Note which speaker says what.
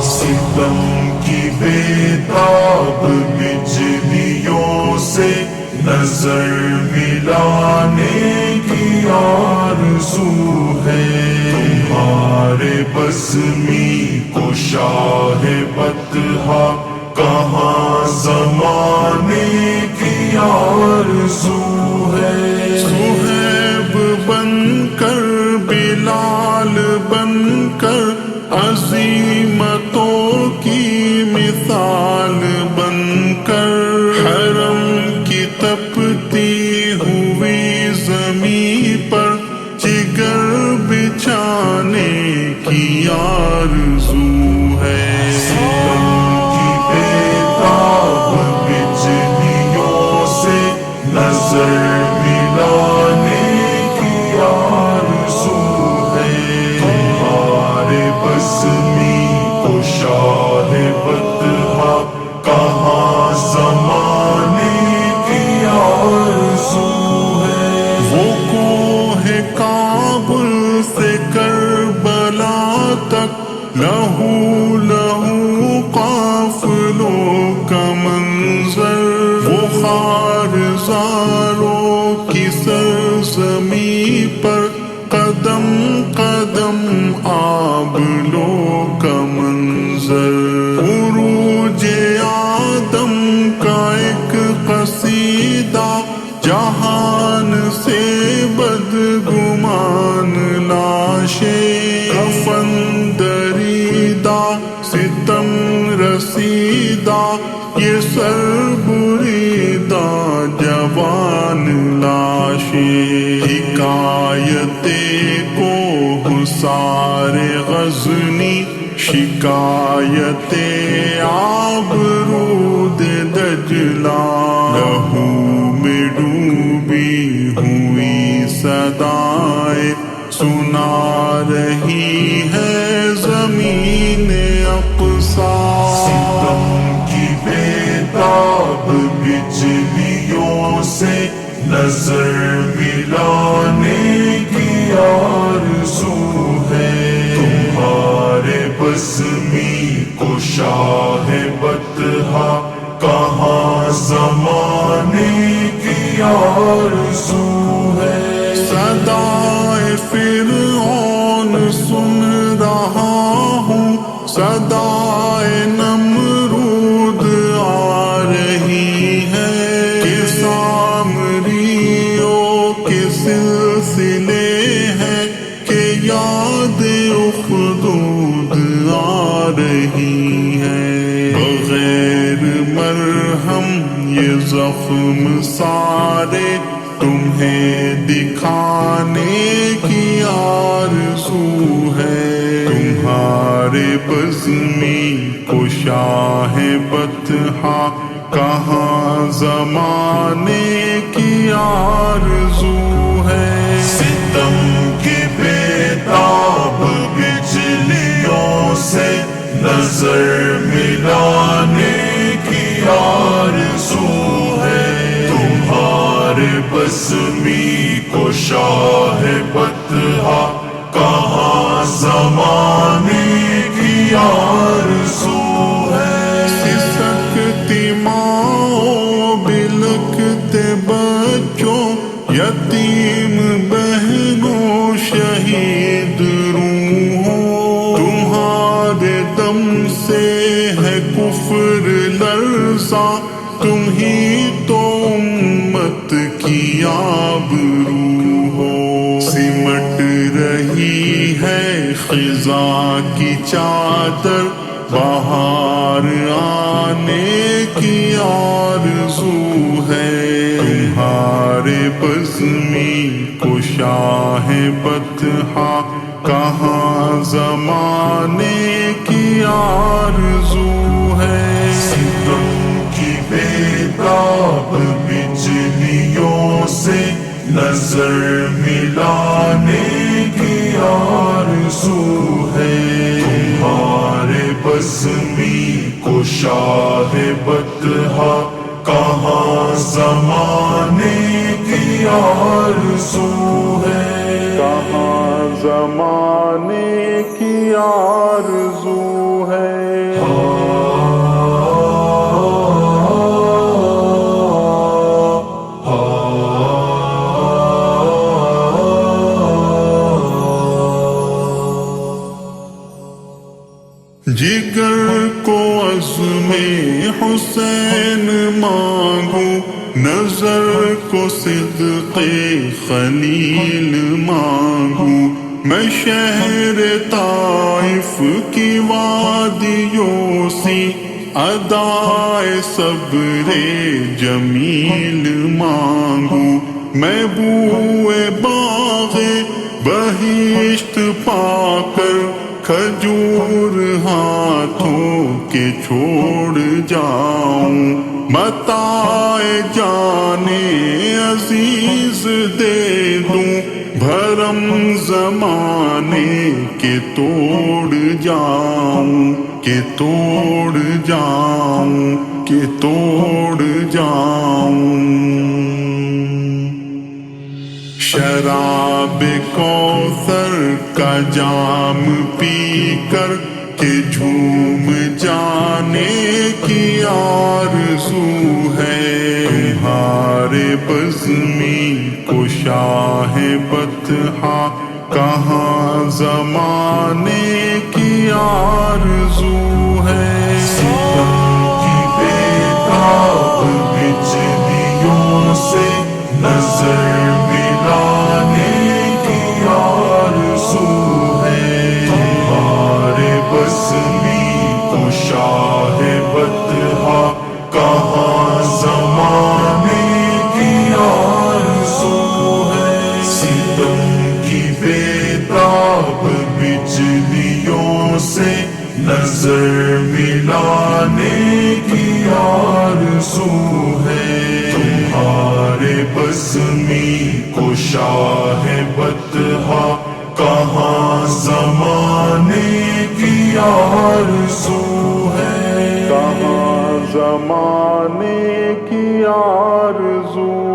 Speaker 1: ستم کی بےتاب بجلیوں سے نظر ملانے کی آرزو ہے، تمہارے بزمی کو شاہ بطحا کہاں زمانے کی آرزو ہے۔
Speaker 2: صہیب بن کر بلال بن کر عظیمتوں کی مثال بن کر حرم کی تپتی ہوئی زمین پر جگر بچھانے کی آرزو ہے۔
Speaker 1: ستم کی بےتاب بجلیوں سے نظر ملانے کی آرزو ہے، تمہارے بزمی کو شاہ بطحا کہاں زمانے کی آرزو ہے۔
Speaker 2: وہ کوہ کابل سے کربلا تک لہو لہو قافلوں کا منظر، وہ خارزاروں کی سرزمین پر قدم قدم آبلوں کا منظر، عروج آدم کا ایک قصیدہ جہان سے بدگمان لاشیں کفن دریدہ ستم رسیدہ، یہ سر بریدہ جوان لاشیں، حکایت کو حصار غزنی، شکایت آبرود دجلہ، لہو میں ڈوبی ہوئی صدائیں سنا رہی ہے زمین اقصیٰ۔
Speaker 1: ستم کی بےتاب بجلیوں سے نظر ملانے کی آرزو ہے، تمہارے بزمی کو شاہ بطحا کہاں زمانے کی آرزو ہے۔
Speaker 2: صدائے فرعون سن رہا ہوں، صدائے نمرود آ رہی ہے، کہ سامریوں کے سلسلے ہیں، کہ یاد اخدود آ رہی ہے، بغیر مرہم یہ زخم سارے تمہیں دکھانے کی آرزو ہے، تمہارے بزمی کو شاہ بطحا کہاں زمانے کی آرزو ہے۔
Speaker 1: ستم کی بےتاب بجلیوں سے نظر ملانے کی آرزو ہے، تمہارے بزمی کو شاہ بطحا کہاں زمانے کی آرزو ہے۔
Speaker 2: سسکتی ماں بلکتے بچوں، یتیم بہنوں، شہید روحوں، تمہارے دم سے ہے کفر لرزاں، تم ہی تو امت کی آبرو ہو، سمٹ رہی ہے خزاں کی چادر، بہار آنے کی آرزو ہے، تمہارے بزمی کو شاہ بطحا کہاں زمانے کی آرزو ہے۔
Speaker 1: ستم کی بےتاب بجلیوں سے نظر ملانے کی آرزو ہے، تمہارے بزمی کو شاہ بطحا کہاں زمانے کی آرزو ہے،
Speaker 2: کہاں زمانے کی آرزو ہے۔ جگر کو عزم حسین مانگو، نظر کو صدق خلیل مانگو، میں شہر طائف کی وادیوں سی ادائے صبر جمیل مانگو، میں بوئے باغ بہشت پا کر کھجور ہاتھوں کے چھوڑ جاؤں، متاع جانے عزیز دے دوں، بھرم زمانے کے توڑ جاؤں، کہ توڑ جاؤں، کہ توڑ جاؤں۔ شراب کوثر کا جام پی کر کے جھوم جانے کی آرزو ہے، تمہارے بزمی کو شاہ بطحا کہاں زمانے کی آرزو ہے۔
Speaker 1: ستم کی بےتاب بجلیوں سے نظر ملانے کی آرزو ہے، تمہارے بزمی کو شاہ بطحا کہاں زمانے کی آرزو ہے۔ ستم کی بےتاب بجلیوں سے نظر ملانے کی آرزو ہے، تمہارے بزمی کو شاہ بطحا کہاں زمانے کی آرزو ہے،
Speaker 2: کہاں زمانے کی آرزو